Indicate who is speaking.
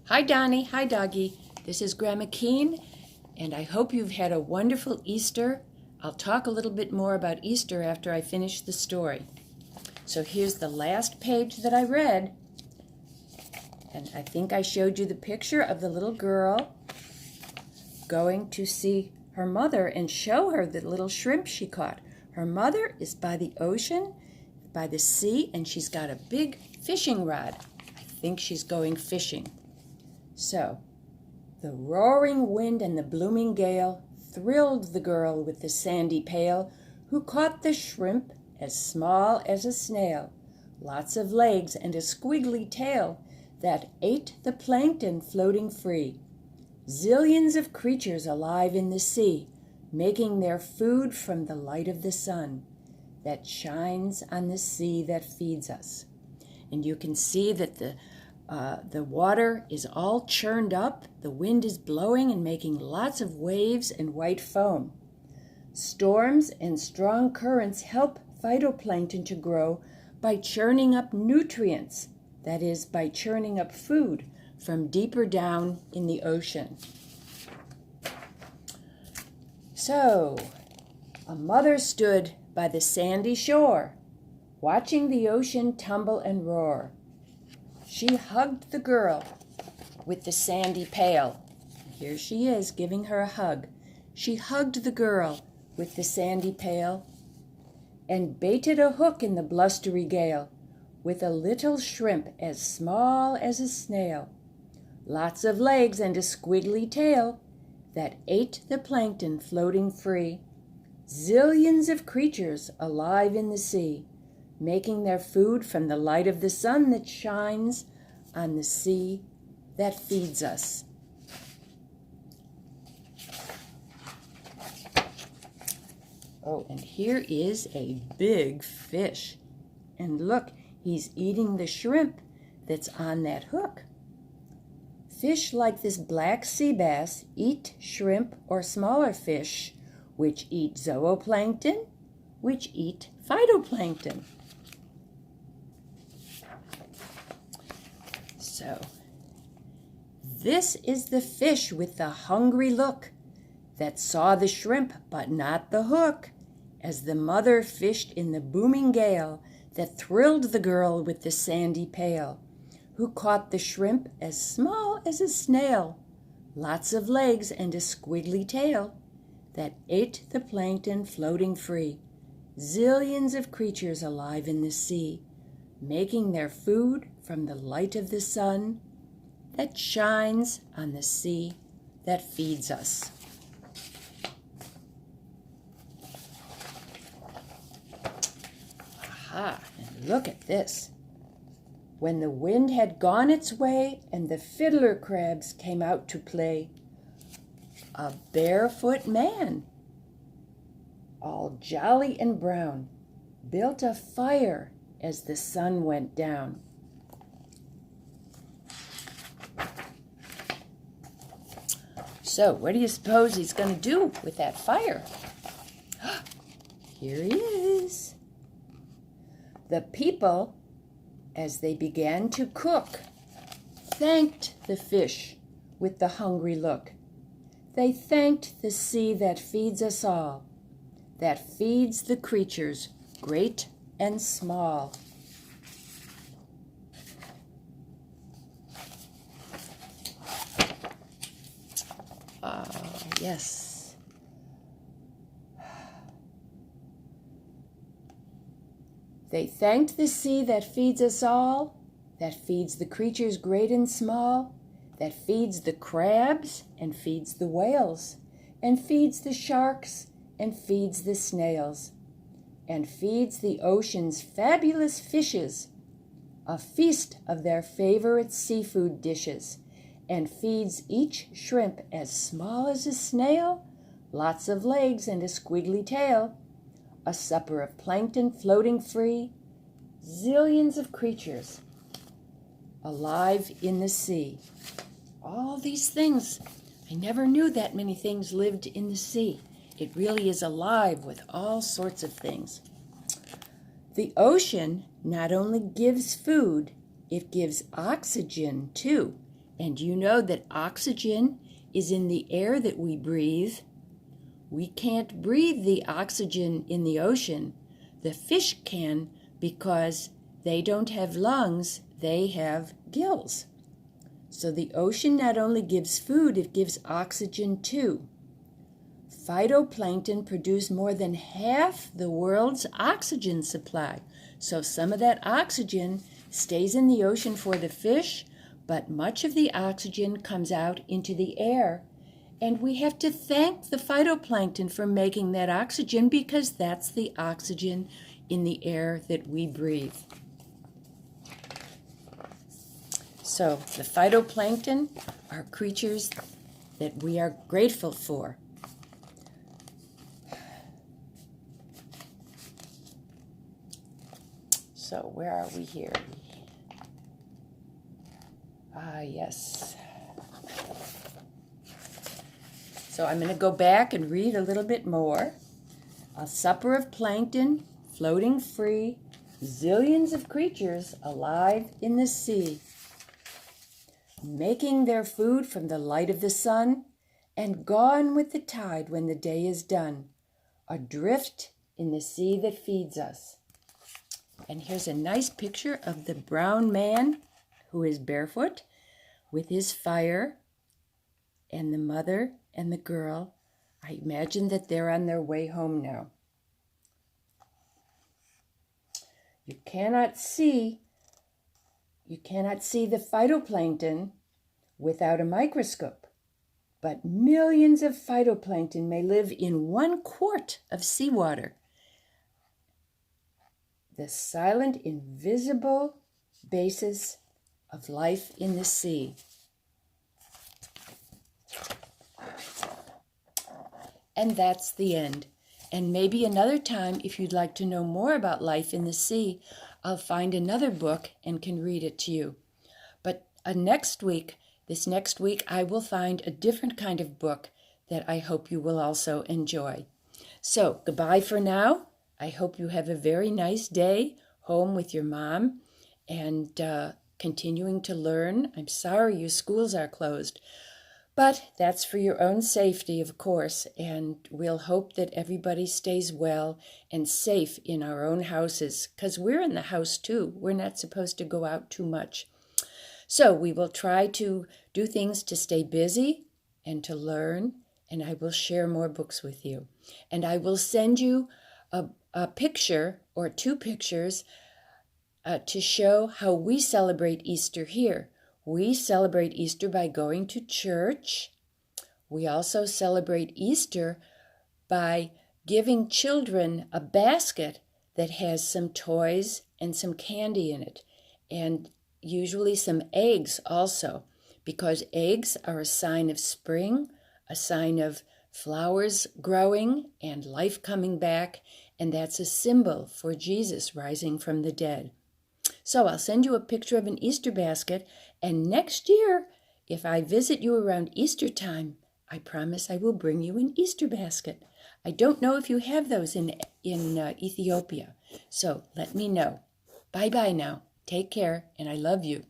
Speaker 1: Hi Donnie, hi Doggy. This is Grandma Keen, and I hope you've had a wonderful Easter. I'll talk a little bit more about Easter after I finish the story. So here's the last page that I read, and I think I showed you the picture of the little girl going to see her mother and show her the little shrimp she caught. Her mother is by the ocean, by the sea, and she's got a big fishing rod. I think she's going fishing. So, the roaring wind and the blooming gale thrilled the girl with the sandy pail, who caught the shrimp as small as a snail, lots of legs and a squiggly tail, that ate the plankton floating free. Zillions of creatures alive in the sea, making their food from the light of the sun that shines on the sea that feeds us. And you can see that the water is all churned up, the wind is blowing and making lots of waves and white foam. Storms and strong currents help phytoplankton to grow by churning up nutrients, that is, by churning up food from deeper down in the ocean. So, a mother stood by the sandy shore, watching the ocean tumble and roar. She hugged the girl with the sandy pail. Here she is, giving her a hug. She hugged the girl with the sandy pail and baited a hook in the blustery gale with a little shrimp as small as a snail, lots of legs and a squiggly tail that ate the plankton floating free. Zillions of creatures alive in the sea, making their food from the light of the sun that shines on the sea that feeds us. Oh, and here is a big fish. And look, he's eating the shrimp that's on that hook. Fish like this black sea bass eat shrimp or smaller fish, which eat zooplankton, which eat phytoplankton. So, this is the fish with the hungry look that saw the shrimp but not the hook, as the mother fished in the booming gale that thrilled the girl with the sandy pail, who caught the shrimp as small as a snail, lots of legs and a squiggly tail, that ate the plankton floating free. Zillions of creatures alive in the sea, making their food from the light of the sun that shines on the sea that feeds us. Aha, and look at this. When the wind had gone its way and the fiddler crabs came out to play, a barefoot man, all jolly and brown, built a fire as the sun went down. So, what do you suppose he's going to do with that fire? Here he is. The people, as they began to cook, thanked the fish with the hungry look. They thanked the sea that feeds us all, that feeds the creatures great and small. Yes. They thanked the sea that feeds us all, that feeds the creatures great and small, that feeds the crabs and feeds the whales, and feeds the sharks and feeds the snails, and feeds the ocean's fabulous fishes, a feast of their favorite seafood dishes, and feeds each shrimp as small as a snail, lots of legs and a squiggly tail, a supper of plankton floating free, zillions of creatures alive in the sea. All these things, I never knew that many things lived in the sea. It really is alive with all sorts of things. The ocean not only gives food, it gives oxygen too, And you know that oxygen is in the air that we breathe. We can't breathe the oxygen in the ocean. The fish can because they don't have lungs, they have gills. So the ocean not only gives food, it gives oxygen too. Phytoplankton produce more than half the world's oxygen supply. So some of that oxygen stays in the ocean for the fish, but much of the oxygen comes out into the air. And we have to thank the phytoplankton for making that oxygen because that's the oxygen in the air that we breathe. So the phytoplankton are creatures that we are grateful for. So where are we here? Yes. So I'm going to go back and read a little bit more. A supper of plankton, floating free, zillions of creatures alive in the sea, making their food from the light of the sun, and gone with the tide when the day is done, adrift in the sea that feeds us. And here's a nice picture of the brown man who is barefoot with his fire, and the mother and the girl. I imagine that they're on their way home now. You cannot see the phytoplankton without a microscope, but millions of phytoplankton may live in 1 quart of seawater. The silent, invisible basis of life in the sea. And that's the end. And maybe another time, if you'd like to know more about life in the sea, I'll find another book and can read it to you. But this next week, I will find a different kind of book that I hope you will also enjoy. So, goodbye for now. I hope you have a very nice day home with your mom and continuing to learn. I'm sorry your schools are closed, but that's for your own safety, of course, and we'll hope that everybody stays well and safe in our own houses, because we're in the house too. We're not supposed to go out too much. So we will try to do things to stay busy and to learn, and I will share more books with you. And I will send you a picture or 2 pictures to show how we celebrate Easter here. We celebrate Easter by going to church. We also celebrate Easter by giving children a basket that has some toys and some candy in it, and usually some eggs also, because eggs are a sign of spring, a sign of flowers growing and life coming back, and that's a symbol for Jesus rising from the dead. So I'll send you a picture of an Easter basket, and next year, if I visit you around Easter time, I promise I will bring you an Easter basket. I don't know if you have those in Ethiopia, so let me know. Bye-bye now. Take care, and I love you.